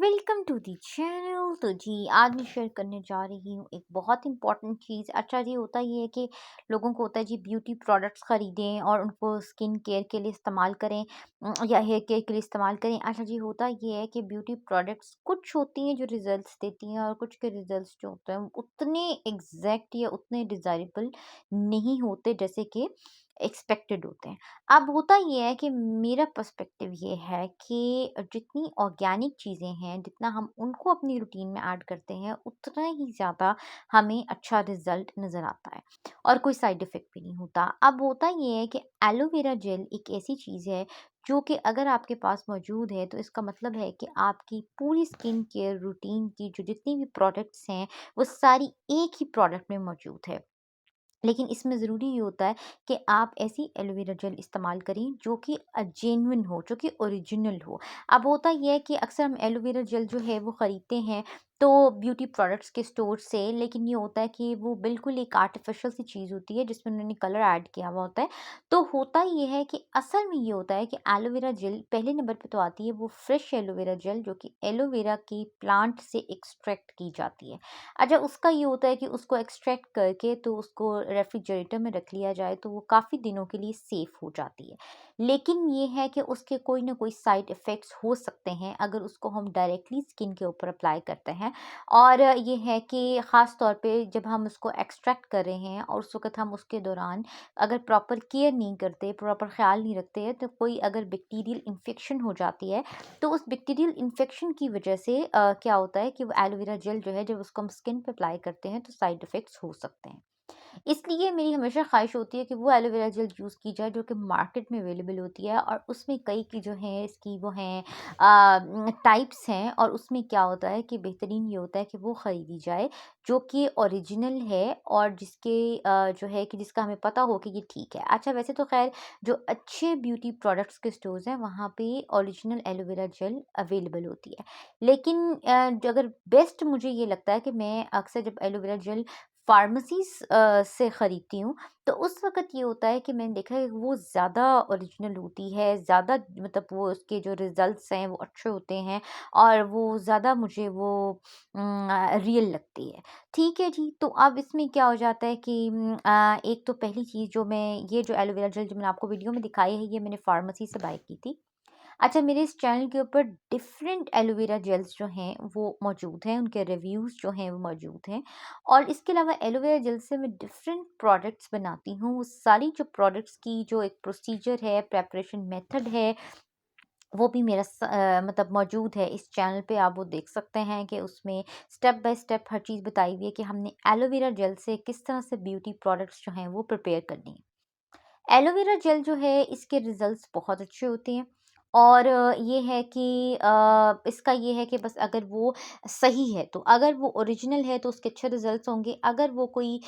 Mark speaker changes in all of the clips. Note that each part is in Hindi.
Speaker 1: Welcome to the channel. तो जी, आज मैं शेयर करने जा रही हूँ एक बहुत इंपॉर्टेंट चीज़। अच्छा जी, होता ये है कि लोगों को होता है जी ब्यूटी प्रोडक्ट्स खरीदें और उनको स्किन केयर के लिए इस्तेमाल करें, या हेयर केयर के लिए इस्तेमाल करें। अच्छा जी, होता ये है कि ब्यूटी प्रोडक्ट्स कुछ होती हैं जो रिजल्ट्स देती हैं और कुछ के रिजल्ट्स जो होते हैं वो उतने एग्जैक्ट या उतने डिज़ायरेबल नहीं होते जैसे कि एक्सपेक्टेड होते हैं। अब होता ये है कि मेरा पर्सपेक्टिव ये है कि जितनी ऑर्गेनिक चीज़ें हैं, जितना हम उनको अपनी रूटीन में ऐड करते हैं, उतना ही ज़्यादा हमें अच्छा रिज़ल्ट नज़र आता है और कोई साइड इफ़ेक्ट भी नहीं होता। अब होता ये है कि एलोवेरा जेल एक ऐसी चीज़ है जो कि अगर आपके पास मौजूद है, तो इसका मतलब है कि आपकी पूरी स्किन केयर रूटीन की जो जितनी भी प्रोडक्ट्स हैं, वो सारी एक ही प्रोडक्ट में मौजूद है। लेकिन इसमें ज़रूरी ये होता है कि आप ऐसी एलोवेरा जेल इस्तेमाल करें जो कि जेन्युइन हो, जो कि ओरिजिनल हो। अब होता ये है कि अक्सर हम एलोवेरा जेल जो है वो ख़रीदते हैं तो ब्यूटी प्रोडक्ट्स के स्टोर से, लेकिन ये होता है कि वो बिल्कुल एक आर्टिफ़िशियल सी चीज़ होती है जिसमें उन्होंने कलर ऐड किया हुआ होता है। तो होता ये है कि असल में ये होता है कि एलोवेरा जेल पहले नंबर पे तो आती है वो फ्रेश एलोवेरा जेल, जो कि एलोवेरा की प्लांट से एक्सट्रैक्ट की जाती है। अच्छा, उसका ये होता है कि उसको एक्सट्रैक्ट करके तो उसको रेफ्रिजरेटर में रख लिया जाए तो वो काफ़ी दिनों के लिए सेफ़ हो जाती है। लेकिन ये है कि उसके कोई ना कोई साइड इफ़ेक्ट्स हो सकते हैं अगर उसको हम डायरेक्टली स्किन के ऊपर अप्लाई करते हैं। और ये है कि ख़ास तौर पे जब हम उसको एक्सट्रैक्ट कर रहे हैं और उस वक़्त हम उसके दौरान अगर प्रॉपर केयर नहीं करते, प्रॉपर ख़्याल नहीं रखते हैं, तो कोई अगर बैक्टीरियल इन्फेक्शन हो जाती है, तो उस बैक्टीरियल इन्फेक्शन की वजह से क्या होता है कि वो एलोवेरा जेल जो है, जब उसको हम स्किन पे अप्लाई करते हैं तो साइड इफ़ेक्ट्स हो सकते हैं। इसलिए मेरी हमेशा ख़्वाहिश होती है कि वो एलोवेरा जेल यूज़ की जाए जो कि मार्केट में अवेलेबल होती है, और उसमें कई की जो है इसकी वो हैं टाइप्स हैं, और उसमें क्या होता है कि बेहतरीन ये होता है कि वो ख़रीदी जाए जो कि ओरिजिनल है और जिसके जो है कि जिसका हमें पता हो कि ये ठीक है। अच्छा, वैसे तो ख़ैर जो अच्छे ब्यूटी प्रोडक्ट्स के स्टोर्स हैं वहाँ पे ओरिजिनल एलोवेरा जेल अवेलेबल होती है। लेकिन जो अगर बेस्ट मुझे ये लगता है कि मैं अक्सर जब एलोवेरा जेल फार्मेसीज़ से खरीदती हूँ, तो उस वक़्त ये होता है कि मैंने देखा है कि वो ज़्यादा ओरिजिनल होती है, ज़्यादा मतलब वो उसके जो रिज़ल्ट्स हैं वो अच्छे होते हैं और वो ज़्यादा मुझे वो रियल लगती है। ठीक है जी, तो अब इसमें क्या हो जाता है कि एक तो पहली चीज़ जो मैं ये जो एलोवेरा जेल जो मैंने आपको वीडियो में दिखाई है, ये मैंने फार्मेसी से बाय की थी। अच्छा, मेरे इस चैनल के ऊपर डिफरेंट एलोवेरा जेल्स जो हैं वो मौजूद हैं, उनके रिव्यूज़ जो हैं वो मौजूद हैं, और इसके अलावा एलोवेरा जेल से मैं डिफरेंट प्रोडक्ट्स बनाती हूँ। वो सारी जो प्रोडक्ट्स की जो एक प्रोसीजर है, प्रिपरेशन मेथड है, वो भी मेरा मतलब मौजूद है इस चैनल पे। आप वो देख सकते हैं कि उसमें स्टेप बाय स्टेप हर चीज़ बताई हुई है कि हमने एलोवेरा जेल से किस तरह से ब्यूटी प्रोडक्ट्स जो हैं वो प्रिपेयर करनी है। एलोवेरा जेल जो है इसके रिज़ल्ट्स बहुत अच्छे होते हैं, और ये है कि इसका ये है कि बस अगर वो सही है, तो अगर वो ओरिजिनल है तो उसके अच्छे रिज़ल्ट्स होंगे। अगर वो कोई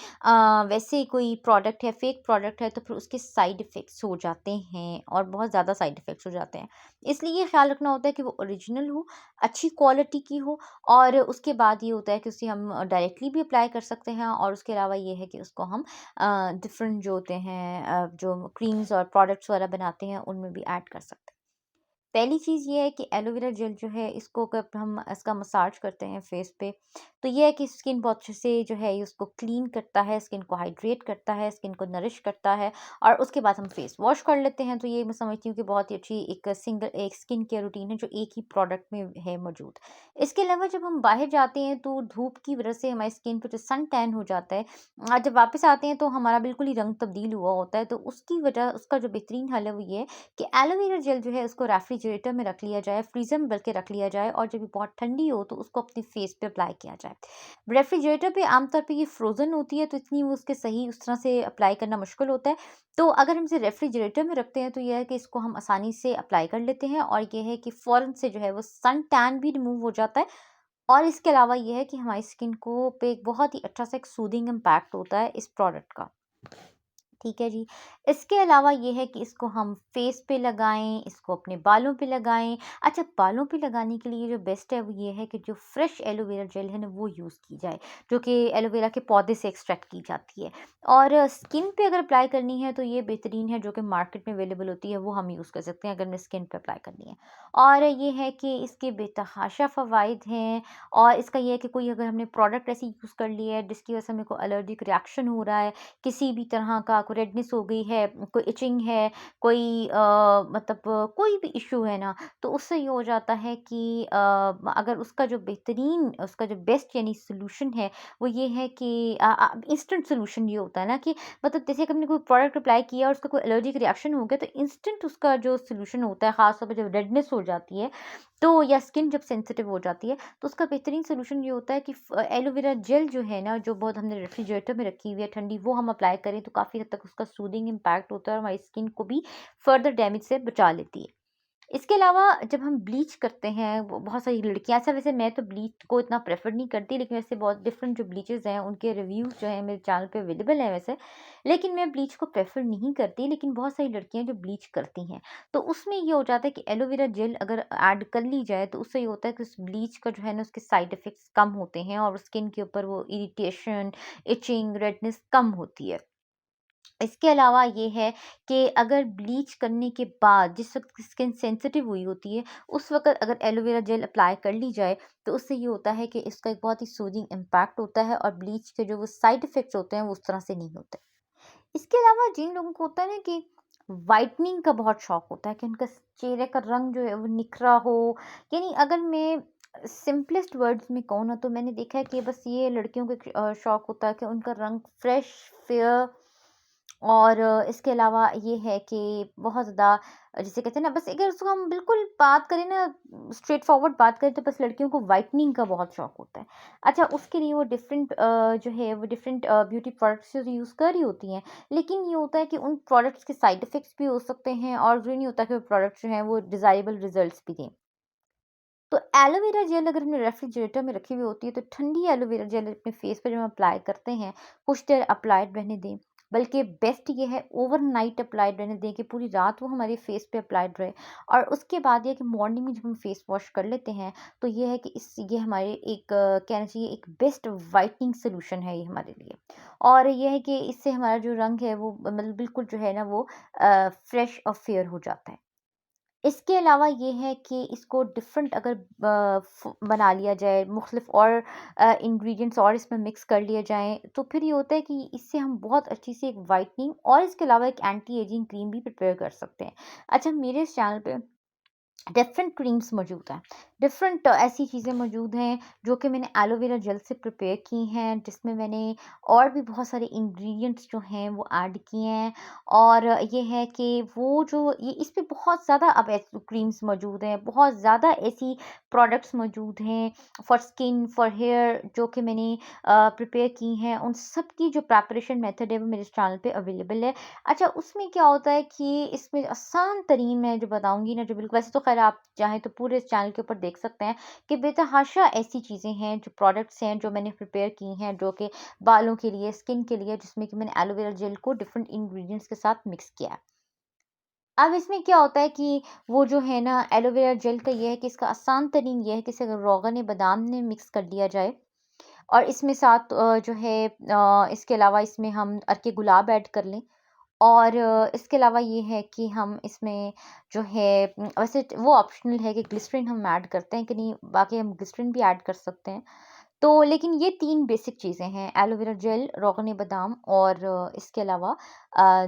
Speaker 1: वैसे कोई प्रोडक्ट है, फेक प्रोडक्ट है, तो फिर उसके साइड इफ़ेक्ट्स हो जाते हैं और बहुत ज़्यादा साइड इफ़ेक्ट्स हो जाते हैं। इसलिए ये ख़्याल रखना होता है कि वो ओरिजिनल हो, अच्छी क्वालिटी की हो, और उसके बाद ये होता है कि उसे हम डायरेक्टली भी अप्लाई कर सकते हैं, और उसके अलावा ये है कि उसको हम डिफरेंट जो होते हैं जो क्रीम्स और प्रोडक्ट्स वगैरह बनाते हैं उनमें भी ऐड कर सकते हैं। पहली चीज़ ये है कि एलोवेरा जेल जो है इसको जब हम इसका मसाज करते हैं फेस पे, तो ये है कि स्किन बहुत अच्छे से जो है ये उसको क्लीन करता है, स्किन को हाइड्रेट करता है, स्किन को नरिश करता है, और उसके बाद हम फेस वॉश कर लेते हैं। तो ये मैं समझती हूँ कि बहुत ही अच्छी एक स्किन केयर रूटीन है जो एक ही प्रोडक्ट में है मौजूद। इसके अलावा जब हम बाहर जाते हैं तो धूप की वजह से हमारी स्किन पर जो सन टैन हो जाता है, जब वापस आते हैं तो हमारा बिल्कुल ही रंग तब्दील हुआ होता है। तो उसकी वजह उसका जो बेहतरीन हल है वो ये है कि एलोवेरा जेल जो है उसको रेफ्रिजरेटर में रख लिया जाए, फ्रीज़र में बल्कि रख लिया जाए, और जब ये बहुत ठंडी हो तो उसको अपने फेस पे अप्लाई किया जाए। रेफ्रिजरेटर पे आमतौर पे ये फ्रोज़न होती है तो इतनी वो उसके सही उस तरह से अप्लाई करना मुश्किल होता है। तो अगर हम इसे रेफ्रिजरेटर में रखते हैं तो ये है कि इसको हम आसानी से अप्लाई कर लेते हैं, और ये है कि फ़ौरन से जो है वो सन टैन भी रिमूव हो जाता है, और इसके अलावा ये है कि हमारी स्किन को पे एक बहुत ही अच्छा सा एक सूदिंग इम्पैक्ट होता है इस प्रोडक्ट का। ठीक है जी। इसके अलावा ये है कि इसको हम फेस पे लगाएँ, इसको अपने बालों पे लगाएँ। अच्छा, बालों पे लगाने के लिए जो बेस्ट है वो ये है कि जो फ्रेश एलोवेरा जेल है ना वो यूज़ की जाए, जो कि एलोवेरा के पौधे से एक्सट्रैक्ट की जाती है। और स्किन पे अगर अप्लाई करनी है तो ये बेहतरीन है, जो कि मार्केट में अवेलेबल होती है वो हम यूज़ कर सकते हैं अगर हमें स्किन पे अप्लाई करनी है। और ये है कि इसके बेतहाशा फ़वाइद हैं, और इसका ये है कि कोई अगर हमने प्रोडक्ट ऐसी यूज़ कर लिया है जिसकी वजह से हमें कोई एलर्जिक रिएक्शन हो रहा है, किसी भी तरह का कोई रेडनेस हो गई है, कोई इचिंग है, कोई मतलब कोई भी इश्यू है ना, तो उससे ये हो जाता है कि अगर उसका जो बेहतरीन, उसका जो बेस्ट यानी सॉल्यूशन है, वो ये है कि इंस्टेंट सॉल्यूशन ये होता है ना कि मतलब जैसे कि हमने कोई प्रोडक्ट अप्लाई किया और उसका कोई एलर्जिक रिएक्शन हो गया, तो इंस्टेंट उसका जो सॉल्यूशन होता है, ख़ास तौर पे जब रेडनेस हो जाती है, तो या स्किन जब सेंसिटिव हो जाती है, तो उसका बेहतरीन सॉल्यूशन ये होता है कि एलोवेरा जेल जो है ना, जो बहुत हमने रेफ्रिजरेटर में रखी हुई है ठंडी, वो हम अप्लाई करें तो काफ़ी हद तक उसका सूदिंग इम्पैक्ट होता है और हमारी स्किन को भी फर्दर डैमेज से बचा लेती है। इसके अलावा जब हम ब्लीच करते हैं, वो बहुत सारी लड़कियाँ, ऐसा वैसे मैं तो ब्लीच को इतना प्रेफ़र नहीं करती, लेकिन वैसे बहुत डिफ़रेंट जो ब्लीचेज़ हैं, उनके रिव्यूज़ जो हैं मेरे चैनल पे अवेलेबल हैं वैसे। लेकिन मैं ब्लीच को प्रेफ़र नहीं करती, लेकिन बहुत सारी लड़कियाँ जो ब्लीच करती हैं, तो उसमें ये हो जाता है कि एलोवेरा जेल अगर ऐड कर ली जाए, तो उससे ये होता है कि उस ब्लीच का जो है ना, उसके साइड इफ़ेक्ट्स कम होते हैं और स्किन के ऊपर वो इरिटेशन, इचिंग, रेडनेस कम होती है। इसके अलावा ये है कि अगर ब्लीच करने के बाद जिस वक़्त स्किन सेंसिटिव हुई होती है, उस वक़्त अगर एलोवेरा जेल अप्लाई कर ली जाए, तो उससे ये होता है कि इसका एक बहुत ही सूदिंग इम्पैक्ट होता है और ब्लीच के जो वो साइड इफ़ेक्ट्स होते हैं, वो उस तरह से नहीं होते। इसके अलावा जिन लोगों को होता है ना कि व्हाइटनिंग का बहुत शौक होता है कि उनका चेहरे का रंग जो है वो निखरा हो, यानी अगर मैं सिंपलेस्ट वर्ड्स में कहूँ ना, तो मैंने देखा है कि बस ये लड़कियों को एक शौक होता है कि उनका रंग फ्रेश, फेयर, और इसके अलावा ये है कि बहुत ज़्यादा जिसे कहते हैं ना, बस अगर उसको हम बिल्कुल बात करें ना, स्ट्रेट फॉरवर्ड बात करें, तो बस लड़कियों को व्हाइटनिंग का बहुत शौक होता है। अच्छा, उसके लिए वो डिफरेंट जो है वो डिफरेंट ब्यूटी प्रोडक्ट्स यूज़ कर रही होती हैं, लेकिन ये होता है कि उन प्रोडक्ट्स के साइड इफ़ेक्ट्स भी हो सकते हैं और ज़रूरी नहीं होता कि वो प्रोडक्ट्स जो हैं वो डिज़ायरेबल रिज़ल्ट्स भी दें। तो एलोवेरा जेल अगर हमने रेफ्रिजरेटर में रखी हुई होती है, तो ठंडी एलोवेरा जेल अपने फेस पे जब हम अप्लाई करते हैं, कुछ देर अप्लाइड रहने दें। बल्कि बेस्ट ये है ओवरनाइट अप्लाइड रहने दें कि पूरी रात वो हमारे फेस पे अप्लाइड रहे, और उसके बाद ये कि मॉर्निंग में जब हम फेस वॉश कर लेते हैं, तो ये है कि इस ये हमारे एक कहना चाहिए एक बेस्ट वाइटनिंग सोल्यूशन है ये हमारे लिए। और ये है कि इससे हमारा जो रंग है वो मतलब बिल्कुल जो है ना वो फ्रेश और फेयर हो जाता है। इसके अलावा ये है कि इसको डिफ़रेंट अगर बना लिया जाए, मुख्तलिफ़ और इंग्रीडिएंट्स और इसमें मिक्स कर लिए जाएँ, तो फिर ये होता है कि इससे हम बहुत अच्छी सी एक व्हाइटनिंग और इसके अलावा एक एंटी एजिंग क्रीम भी प्रिपेयर कर सकते हैं। अच्छा, मेरे इस चैनल पे डिफरेंट क्रीम्स मौजूद हैं। डिफरेंट ऐसी चीज़ें मौजूद हैं जो कि मैंने एलोवेरा जेल से प्रिपेयर की हैं, जिसमें मैंने और भी बहुत सारे इंग्रेडिएंट्स जो हैं वो ऐड किए हैं। और ये है कि वो जो ये इस पे बहुत ज़्यादा अब ऐसी क्रीम्स मौजूद हैं, बहुत ज़्यादा ऐसी प्रोडक्ट्स मौजूद हैं फॉर स्किन, फॉर हेयर, जो कि मैंने प्रिपेयर की हैं। उन सब की जो प्रिपरेशन मेथड है वो मेरे चैनल पे अवेलेबल है। अच्छा, उसमें क्या होता है कि इसमें आसान तरीन मैं जो बताऊँगी ना, जो बिल्कुल वैसे तो ख़ैर आप चाहें तो पूरे इस चैनल के ऊपर देख सकते हैं कि बेतहाशा ऐसी चीज़ें हैं, जो प्रोडक्ट्स हैं, जो मैंने प्रिपेयर की हैं, जो कि बालों के लिए, स्किन के लिए, जिसमें कि मैंने एलोवेरा जेल को डिफरेंट इंग्रीडिएंट्स के साथ मिक्स किया है। अब इसमें क्या होता है कि वो जो है ना एलोवेरा जेल का ये है कि इसका आसान तरीन ये है कि इसे अगर रोग़न बादाम में मिक्स कर लिया जाए, और इसमें साथ जो है इसके अलावा इसमें हम अर्के गुलाब ऐड कर लें। और इसके अलावा ये है कि हम इसमें जो है वैसे वो ऑप्शनल है कि ग्लिसरीन हम ऐड करते हैं कि नहीं, बाकी हम ग्लिसरीन भी ऐड कर सकते हैं। तो लेकिन ये 3 बेसिक चीज़ें हैं, एलोवेरा जेल, रोगन बादाम और इसके अलावा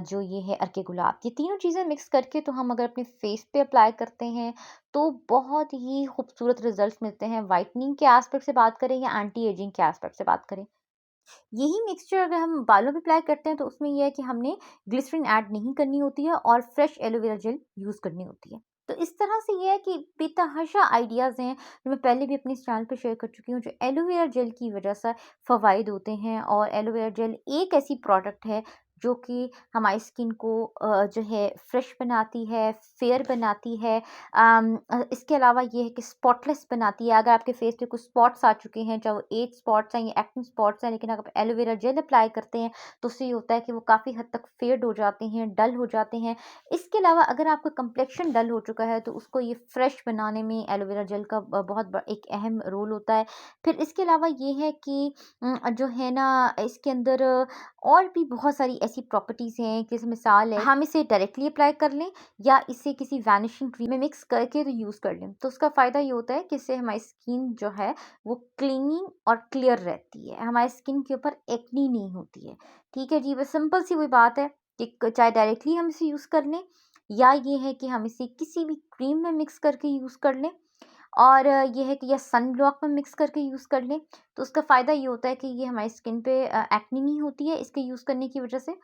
Speaker 1: जो ये है अर्के गुलाब। ये तीनों चीज़ें मिक्स करके तो हम अगर अपने फेस पे अप्लाई करते हैं, तो बहुत ही खूबसूरत रिज़ल्ट्स मिलते हैं। व्हाइटनिंग के एस्पेक्ट से बात करें या एंटी एजिंग के एस्पेक्ट से बात करें। यही मिक्सचर अगर हम बालों पे अप्लाई करते हैं, तो उसमें ये है कि हमने ग्लिसरीन ऐड नहीं करनी होती है और फ्रेश एलोवेरा जेल यूज़ करनी होती है। तो इस तरह से ये है कि बेतहाशा आइडियाज़ हैं, जो मैं पहले भी अपने इस चैनल पे शेयर कर चुकी हूँ, जो एलोवेरा जेल की वजह से फ़वाइद होते हैं। और एलोवेरा जेल एक ऐसी प्रोडक्ट है, जो कि हमारी स्किन को जो है फ्रेश बनाती है, फेयर बनाती है। इसके अलावा ये है कि स्पॉटलेस बनाती है। अगर आपके फेस पे कुछ स्पॉट्स आ चुके हैं, चाहे वो एज स्पॉट्स हैं या एक्ने स्पॉट्स हैं, लेकिन अगर आप एलोवेरा जेल अप्लाई करते हैं, तो उससे ये होता है कि वो काफ़ी हद तक फेड हो जाते हैं, डल हो जाते हैं। इसके अलावा अगर आपका कम्प्लेक्शन डल हो चुका है, तो उसको ये फ्रेश बनाने में एलोवेरा जेल का बहुत एक अहम रोल होता है। फिर इसके अलावा ये है कि जो है ना, इसके अंदर और भी बहुत सारी ऐसी प्रॉपर्टीज़ हैं, जैसे मिसाल है, हम इसे डायरेक्टली अप्लाई कर लें या इसे किसी वैनिशिंग क्रीम में मिक्स करके तो यूज़ कर लें। तो उसका फ़ायदा ये होता है कि इससे हमारी स्किन जो है वो क्लीनिंग और क्लियर रहती है। हमारी स्किन के ऊपर एक्नी नहीं होती है। ठीक है जी, बस सिंपल सी वही बात है कि चाहे डायरेक्टली हम इसे यूज़ कर लें या ये है कि हम इसे किसी भी क्रीम में मिक्स करके यूज़ कर लें। और ये है कि या सन ब्लॉक में मिक्स करके यूज़ कर लें, तो उसका फ़ायदा ये होता है कि ये हमारी स्किन पे एक्ने नहीं होती है इसके यूज़ करने की वजह से।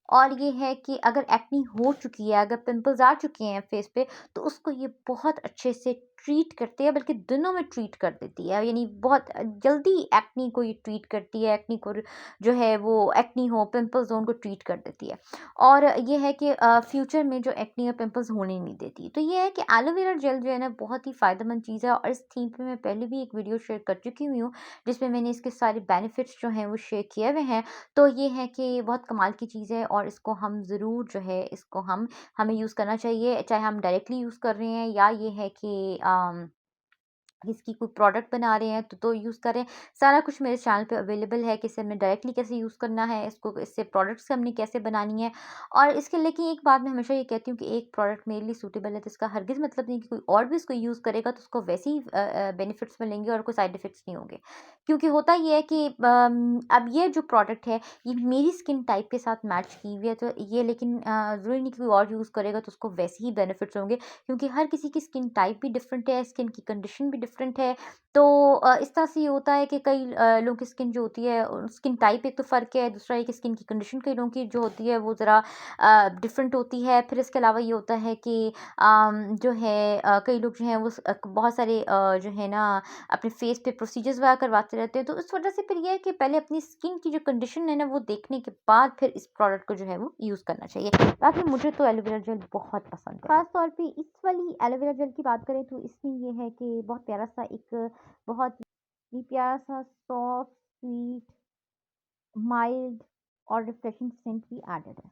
Speaker 1: और ये है कि अगर एक्ने हो चुकी है, अगर पिंपल्स आ चुके हैं फेस पे, तो उसको ये बहुत अच्छे से ट्रीट करती है, बल्कि दिनों में ट्रीट कर देती है। यानी बहुत जल्दी एक्ने को ये ट्रीट करती है, एक्ने को जो है वो एक्ने हो, पिंपल्स हो, उनको ट्रीट कर देती है। और ये है कि फ्यूचर में जो एक्ने या पिंपल्स होने नहीं देती। तो ये है कि एलोवेरा जेल जो है ना, बहुत ही फ़ायदेमंद चीज़ है और इस थीम पे मैं पहले भी एक वीडियो शेयर कर चुकी हुई हूँ, जिसमें मैंने इसके सारे बेनिफिट्स जो हैं वो शेयर किए हुए हैं। तो ये है कि बहुत कमाल की चीज़ है और इसको हम ज़रूर जो है इसको हमें यूज़ करना चाहिए, चाहे हम डायरेक्टली यूज़ कर रहे हैं या ये है कि इसकी कोई प्रोडक्ट बना रहे हैं तो यूज़ करें। सारा कुछ मेरे चैनल पे अवेलेबल है कि इसे हमने डायरेक्टली कैसे यूज़ करना है, इसको इससे प्रोडक्ट्स हमने कैसे बनानी है। और इसके लेकिन एक बात मैं हमेशा ये कहती हूँ कि एक प्रोडक्ट मेरे लिए सूटेबल है तो इसका हरगिज़ मतलब नहीं कि कोई और भी इसको यूज़ करेगा तो उसको वैसे ही बेनिफिट्स मिलेंगे और कोई साइड इफ़ेक्ट्स नहीं होंगे। क्योंकि होता ये है कि अब ये जो प्रोडक्ट है, ये मेरी स्किन टाइप के साथ मैच की हुई है, तो ये लेकिन ज़रूरी नहीं कि कोई और यूज़ करेगा तो उसको वैसे ही बेनिफिट्स होंगे, क्योंकि हर किसी की स्किन टाइप भी डिफरेंट है, स्किन की कंडीशन भी डिफरेंट है। तो इस तरह से ये होता है कि कई लोगों की स्किन जो होती है, स्किन टाइप एक तो फ़र्क है, दूसरा ये कि स्किन की कंडीशन कई लोगों की जो होती है वो ज़रा डिफरेंट होती है। फिर इसके अलावा ये होता है कि जो है कई लोग जो हैं वो बहुत सारे जो है ना अपने फेस पे प्रोसीजर्स वगैरह करवाते रहते हैं। तो इस वजह से फिर ये है कि पहले अपनी स्किन की जो कंडीशन है ना वो देखने के बाद फिर इस प्रोडक्ट को जो है वो यूज़ करना चाहिए। बाकी मुझे तो एलोवेरा जेल बहुत पसंद है। ख़ास तौर पे इस वाली एलोवेरा जेल की बात करें तो इसमें ये है कि बहुत प्यारा-सा एक बहुत ही प्यारा-सा सॉफ्ट, स्वीट, माइल्ड और रिफ्रेशिंग सेंट भी एडेड है।